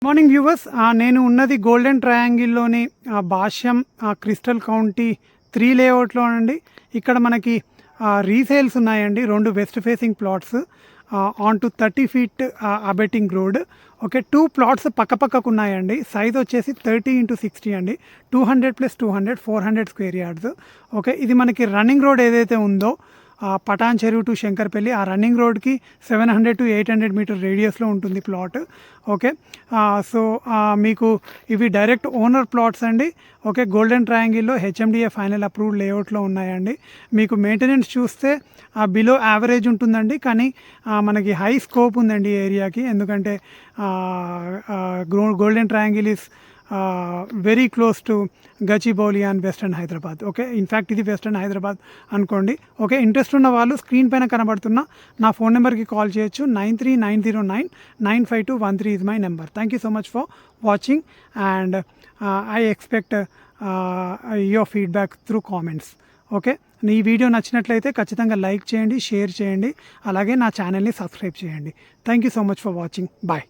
Morning viewers, నేను ఉన్నది golden ట్రయాంగిల్‌లోని భాష్యం క్రిస్టల్ కౌంటీ 3 లేఅవుట్‌లో అండి. ఇక్కడ మనకి రీసేల్స్ ఉన్నాయండి. 2 west facing plots on to 30 feet abutting road. Okay, 2 plots పక్కపక్కకు ఉన్నాయండి. సైజ్ వచ్చేసి 30x60 అండి. 200+200 400 స్క్వేర్ యార్డ్స్. ఓకే, ఇది మనకి రన్నింగ్ రోడ్ ఏదైతే ఉందో పటాన్ చెరువు టు శంకర్పల్లి, ఆ రన్నింగ్ రోడ్కి 700 to 800 మీటర్ రేడియస్లో ఉంటుంది ప్లాట్. ఓకే, సో మీకు ఇవి డైరెక్ట్ ఓనర్ ప్లాట్స్ అండి. ఓకే, గోల్డెన్ ట్రయాంగిల్లో హెచ్ఎండిఏ ఫైనల్ అప్రూవ్డ్ లేఅవుట్లో ఉన్నాయండి. మీకు మెయింటెనెన్స్ చూస్తే బిలో యావరేజ్ ఉంటుందండి, కానీ మనకి హై స్కోప్ ఉందండి ఈ ఏరియాకి. ఎందుకంటే golden triangle is very close to Gachibowli and western Hyderabad. Okay, in fact ఇది వెస్టర్న్ హైదరాబాద్ అనుకోండి. ఓకే, ఇంట్రెస్ట్ ఉన్న వాళ్ళు స్క్రీన్ పైన కనబడుతున్న నా ఫోన్ నెంబర్కి కాల్ చేయొచ్చు. 9390995213 is my number. Thank you so much for watching, and I expect your feedback through comments. Okay, ఈ వీడియో నచ్చినట్లయితే ఖచ్చితంగా లైక్ చేయండి, షేర్ చేయండి, అలాగే నా ఛానల్ని సబ్స్క్రైబ్ చేయండి. Thank you so much for watching. Bye.